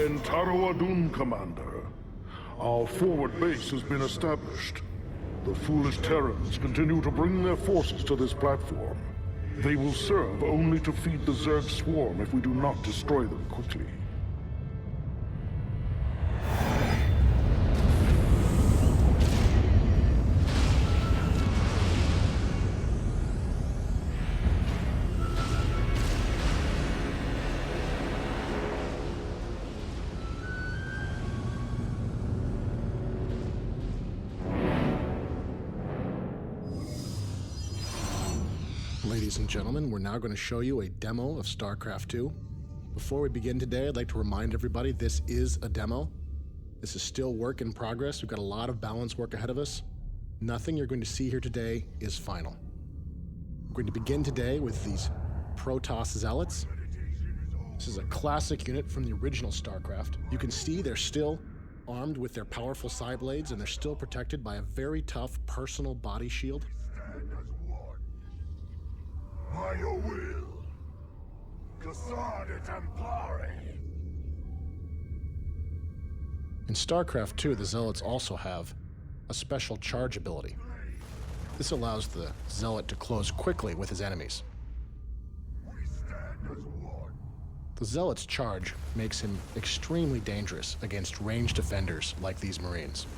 Entaro Adun, Commander. Our forward base has been established. The foolish Terrans continue to bring their forces to this platform. They will serve only to feed the Zerg swarm if we do not destroy them quickly. Ladies and gentlemen, we're now going to show you a demo of StarCraft 2. Before we begin today, I'd like to remind everybody this is a demo. This is still work in progress. We've got a lot of balance work ahead of us. Nothing you're going to see here today is final. We're going to begin today with these Protoss Zealots. This is a classic unit from the original StarCraft. You can see they're still armed with their powerful psi blades, and they're still protected by a very tough personal body shield. By your will, Cassandra Templari. In StarCraft 2, the Zealots also have a special charge ability. This allows the Zealot to close quickly with his enemies. We stand as one. The Zealot's charge makes him extremely dangerous against ranged defenders like these Marines.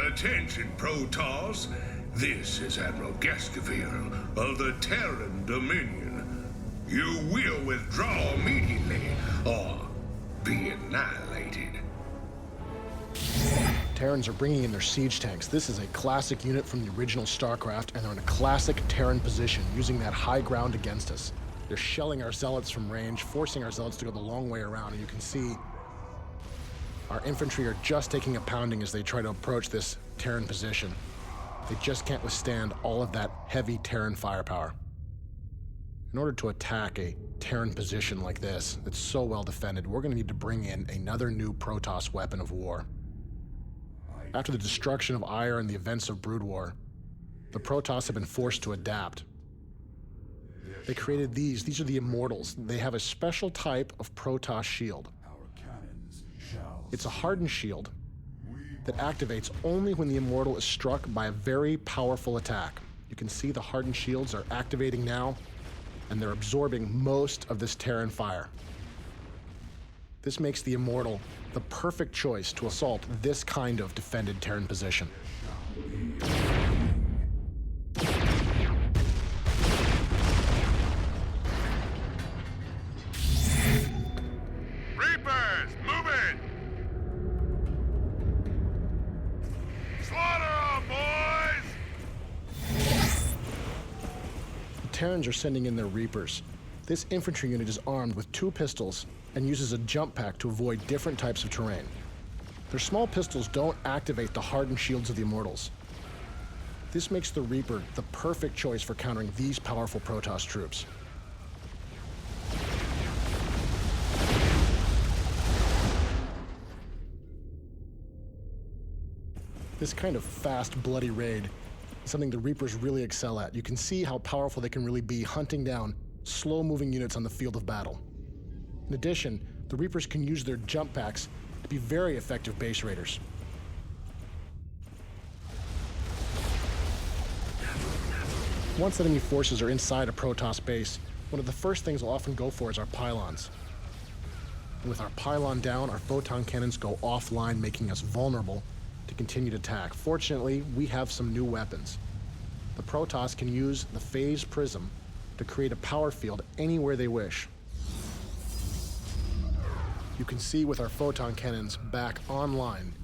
Attention, Protoss. This is Admiral Gascavir of the Terran Dominion. You will withdraw immediately or be annihilated. Terrans are bringing in their siege tanks. This is a classic unit from the original StarCraft, and they're in a classic Terran position, using that high ground against us. They're shelling our Zealots from range, forcing our Zealots to go the long way around, and you can see our infantry are just taking a pounding as they try to approach this Terran position. They just can't withstand all of that heavy Terran firepower. In order to attack a Terran position like this, that's so well defended, we're going to need to bring in another new Protoss weapon of war. After the destruction of Aiur and the events of Brood War, the Protoss have been forced to adapt. They created these. These are the Immortals. They have a special type of Protoss shield. It's a hardened shield that activates only when the Immortal is struck by a very powerful attack. You can see the hardened shields are activating now, and they're absorbing most of this Terran fire. This makes the Immortal the perfect choice to assault this kind of defended Terran position. Reapers, move it! Slaughter 'em, boys! The Terrans are sending in their Reapers. This infantry unit is armed with 2 pistols and uses a jump pack to avoid different types of terrain. Their small pistols don't activate the hardened shields of the Immortals. This makes the Reaper the perfect choice for countering these powerful Protoss troops. This kind of fast, bloody raid is something the Reapers really excel at. You can see how powerful they can really be hunting down slow-moving units on the field of battle. In addition, the Reapers can use their jump packs to be very effective base raiders. Once enemy forces are inside a Protoss base, one of the first things we'll often go for is our pylons. And with our pylon down, our photon cannons go offline, making us vulnerable to continued attack. Fortunately, we have some new weapons. The Protoss can use the Phase Prism to create a power field anywhere they wish. You can see with our photon cannons back online,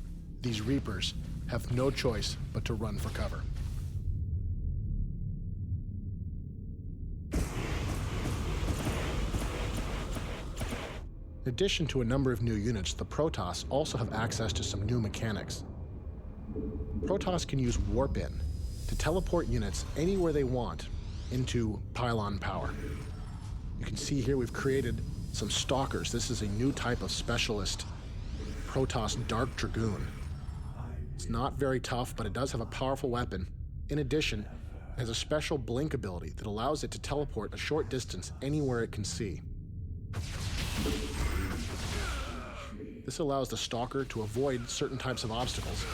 these Reapers have no choice but to run for cover. In addition to a number of new units, the Protoss also have access to some new mechanics. Protoss can use Warp-In to teleport units anywhere they want into pylon power. You can see here we've created some Stalkers. This is a new type of specialist Protoss Dark Dragoon. It's not very tough, but it does have a powerful weapon. In addition, it has a special blink ability that allows it to teleport a short distance anywhere it can see. This allows the Stalker to avoid certain types of obstacles.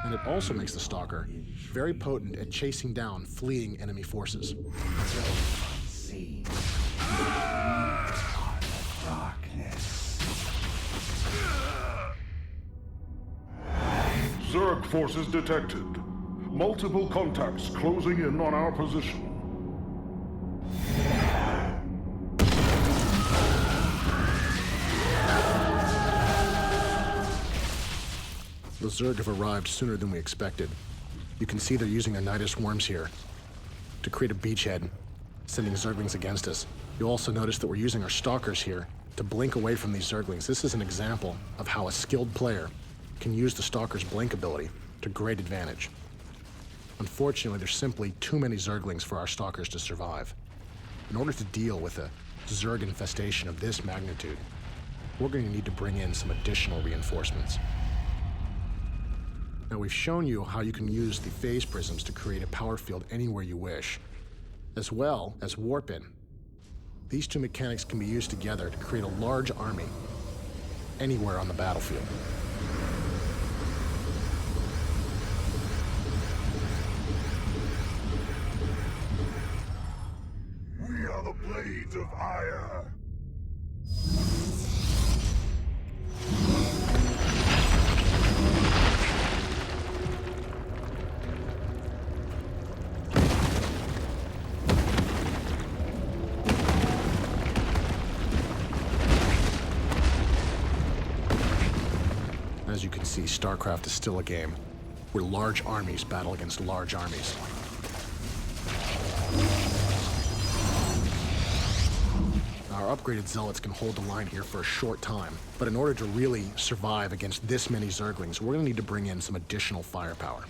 And it also makes the Stalker very potent at chasing down fleeing enemy forces. Zerg forces detected. Multiple contacts closing in on our position. The Zerg have arrived sooner than we expected. You can see they're using their Nidus worms here to create a beachhead, sending Zerglings against us. You'll also notice that we're using our Stalkers here to blink away from these Zerglings. This is an example of how a skilled player can use the Stalker's blink ability to great advantage. Unfortunately, there's simply too many Zerglings for our Stalkers to survive. In order to deal with a Zerg infestation of this magnitude, we're going to need to bring in some additional reinforcements. Now, we've shown you how you can use the phase prisms to create a power field anywhere you wish, as well as warp in. These two mechanics can be used together to create a large army anywhere on the battlefield. We are the Blades of Ire. As you can see, StarCraft is still a game where large armies battle against large armies. Our upgraded Zealots can hold the line here for a short time, but in order to really survive against this many Zerglings, we're going to need to bring in some additional firepower.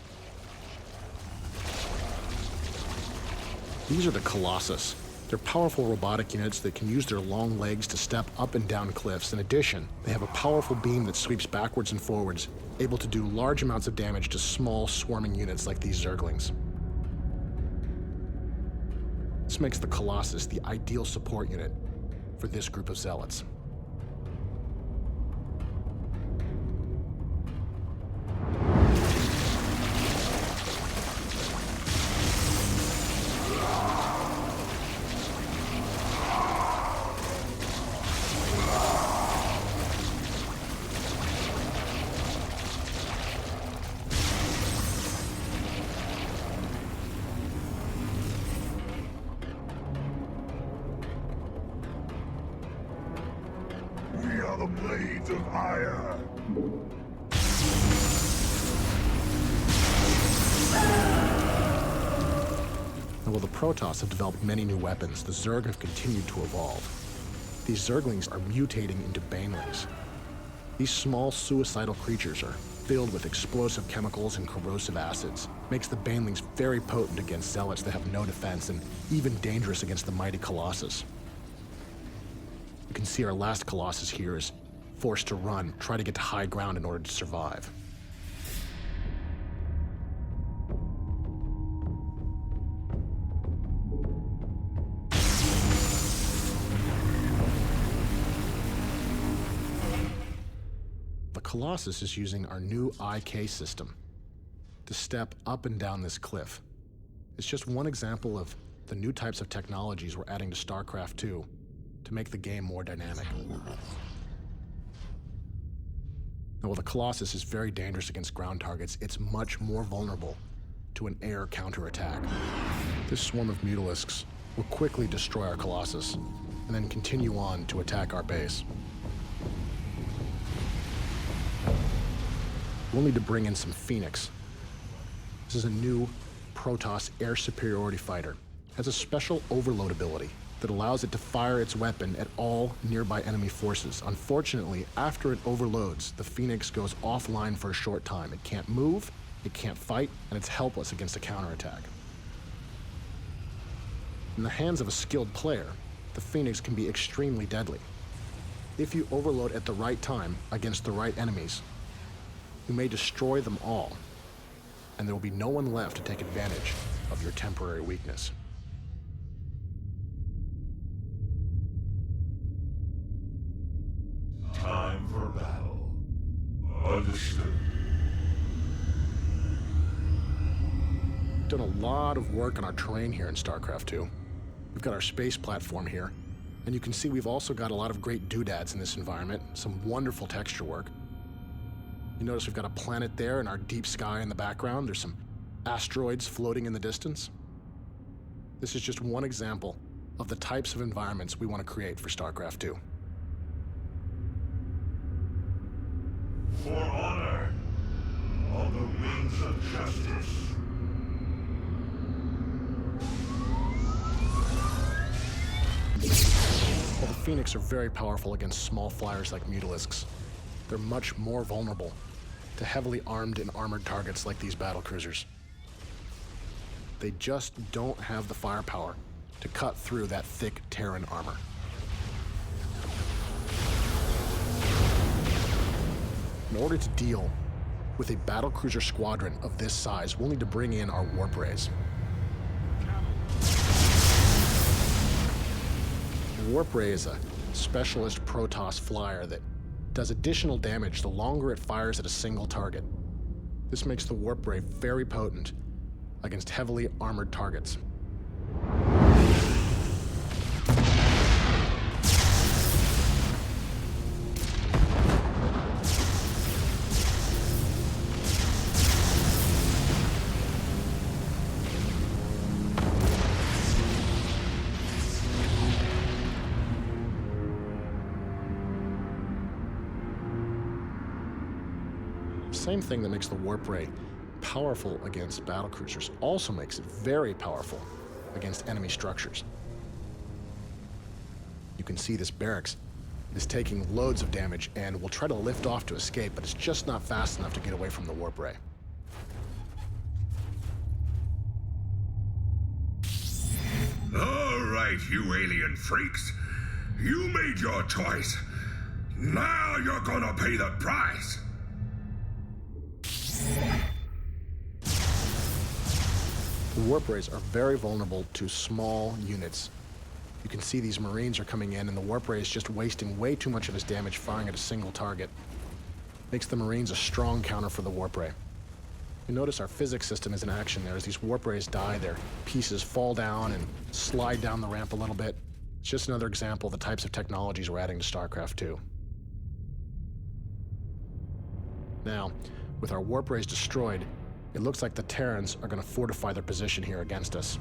These are the Colossus. They're powerful robotic units that can use their long legs to step up and down cliffs. In addition, they have a powerful beam that sweeps backwards and forwards, able to do large amounts of damage to small, swarming units like these Zerglings. This makes the Colossus the ideal support unit for this group of Zealots. We are the Blades of Ire. Now, while the Protoss have developed many new weapons, the Zerg have continued to evolve. These Zerglings are mutating into Banelings. These small, suicidal creatures are filled with explosive chemicals and corrosive acids. Makes the Banelings very potent against Zealots that have no defense, and even dangerous against the mighty Colossus. You can see our last Colossus here is forced to run, try to get to high ground in order to survive. The Colossus is using our new IK system to step up and down this cliff. It's just one example of the new types of technologies we're adding to StarCraft 2 to make the game more dynamic. Now, while the Colossus is very dangerous against ground targets, it's much more vulnerable to an air counterattack. This swarm of Mutalisks will quickly destroy our Colossus and then continue on to attack our base. We'll need to bring in some Phoenix. This is a new Protoss air superiority fighter. It has a special overload ability that allows it to fire its weapon at all nearby enemy forces. Unfortunately, after it overloads, the Phoenix goes offline for a short time. It can't move, it can't fight, and it's helpless against a counterattack. In the hands of a skilled player, the Phoenix can be extremely deadly. If you overload at the right time against the right enemies, you may destroy them all, and there will be no one left to take advantage of your temporary weakness. Time for battle. Understood. Done a lot of work on our terrain here in StarCraft 2. We've got our space platform here, and you can see we've also got a lot of great doodads in this environment, some wonderful texture work. You notice we've got a planet there and our deep sky in the background. There's some asteroids floating in the distance. This is just one example of the types of environments we want to create for StarCraft 2. For honor, on the wings of justice. While the Phoenix are very powerful against small flyers like Mutalisks, they're much more vulnerable to heavily armed and armored targets like these battlecruisers. They just don't have the firepower to cut through that thick Terran armor. In order to deal with a battlecruiser squadron of this size, we'll need to bring in our warp rays. The warp ray is a specialist Protoss flyer that does additional damage the longer it fires at a single target. This makes the warp ray very potent against heavily armored targets. Same thing that makes the warp ray powerful against battlecruisers also makes it very powerful against enemy structures. You can see this barracks is taking loads of damage and will try to lift off to escape, but it's just not fast enough to get away from the warp ray. All right, you alien freaks. You made your choice. Now you're gonna pay the price. The warp rays are very vulnerable to small units. You can see these Marines are coming in, and the warp ray is just wasting way too much of his damage firing at a single target. Makes the Marines a strong counter for the warp ray. You notice our physics system is in action there. As these warp rays die, their pieces fall down and slide down the ramp a little bit. It's just another example of the types of technologies we're adding to StarCraft 2. Now, with our warp rays destroyed, it looks like the Terrans are going to fortify their position here against us.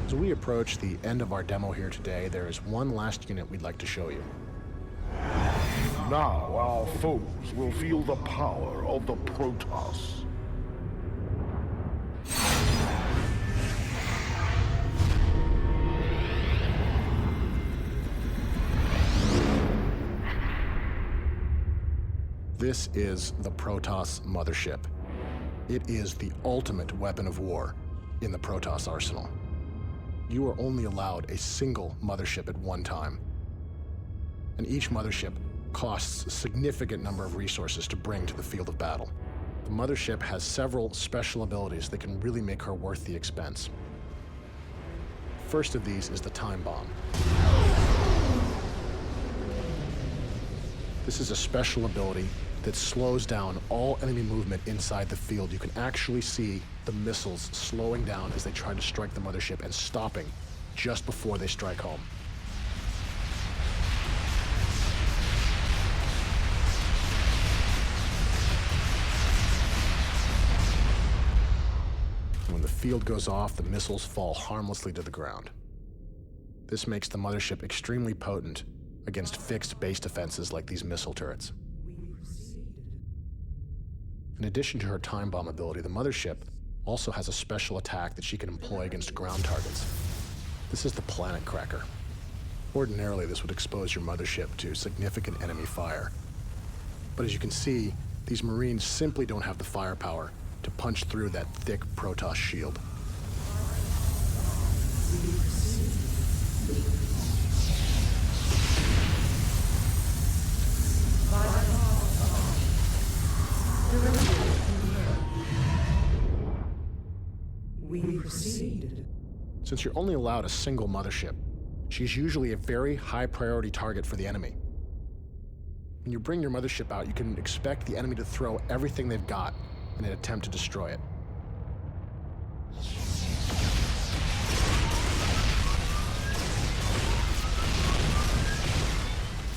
As we approach the end of our demo here today, there is one last unit we'd like to show you. Now our foes will feel the power of the Protoss. This is the Protoss mothership. It is the ultimate weapon of war in the Protoss arsenal. You are only allowed a single mothership at one time. And each mothership costs a significant number of resources to bring to the field of battle. The mothership has several special abilities that can really make her worth the expense. First of these is the Time Bomb. This is a special ability that slows down all enemy movement inside the field. You can actually see the missiles slowing down as they try to strike the mothership and stopping just before they strike home. When the field goes off, the missiles fall harmlessly to the ground. This makes the mothership extremely potent against fixed base defenses like these missile turrets. In addition to her time bomb ability, the mothership also has a special attack that she can employ against ground targets. This is the Planet Cracker. Ordinarily, this would expose your mothership to significant enemy fire. But as you can see, these Marines simply don't have the firepower to punch through that thick Protoss shield. We proceed. Since you're only allowed a single mothership, she's usually a very high priority target for the enemy. When you bring your mothership out, you can expect the enemy to throw everything they've got in an attempt to destroy it.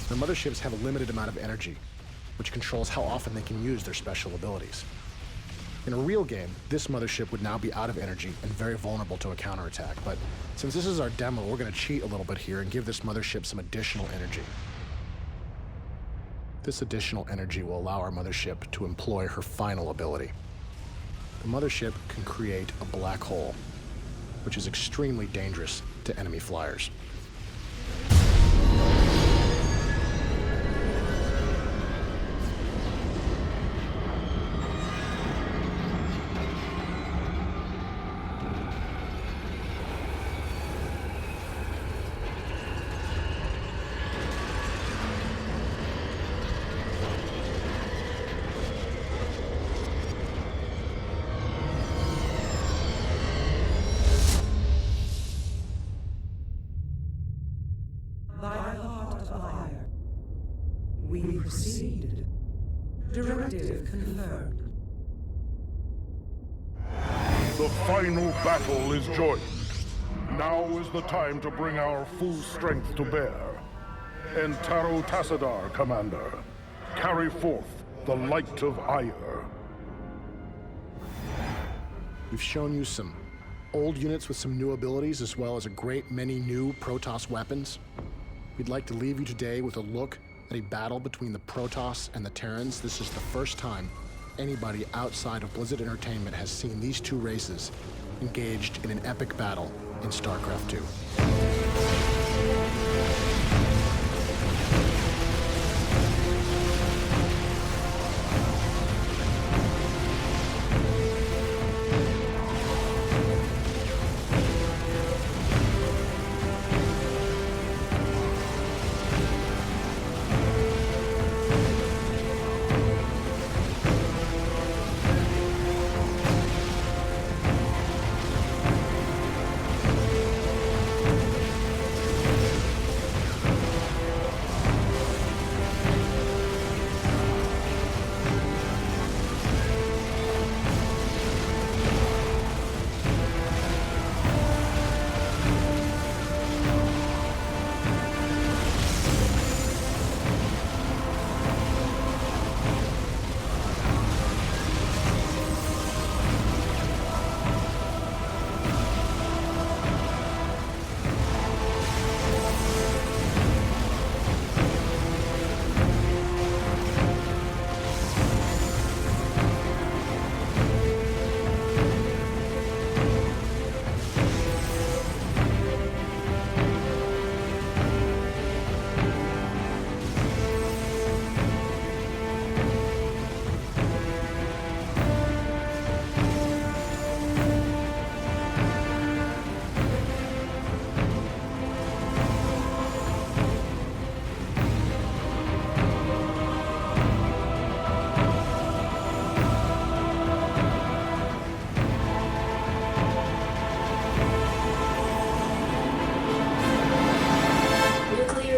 The motherships have a limited amount of energy, which controls how often they can use their special abilities. In a real game, this mothership would now be out of energy and very vulnerable to a counterattack, but since this is our demo, we're going to cheat a little bit here and give this mothership some additional energy. This additional energy will allow our mothership to employ her final ability. The mothership can create a black hole, which is extremely dangerous to enemy flyers. By heart of fire. We proceed. Directive confirmed. The final battle is joined. Now is the time to bring our full strength to bear. Entaro Tassadar, Commander. Carry forth the light of ire. We've shown you some old units with some new abilities, as well as a great many new Protoss weapons. We'd like to leave you today with a look at a battle between the Protoss and the Terrans. This is the first time anybody outside of Blizzard Entertainment has seen these two races engaged in an epic battle in StarCraft II.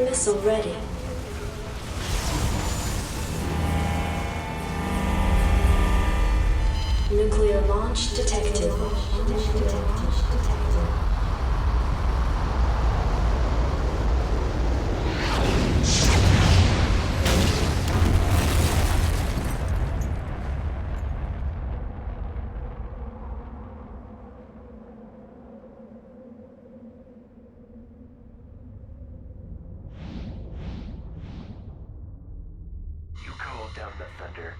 Missile ready. Nuclear launch detected. You called down the thunder.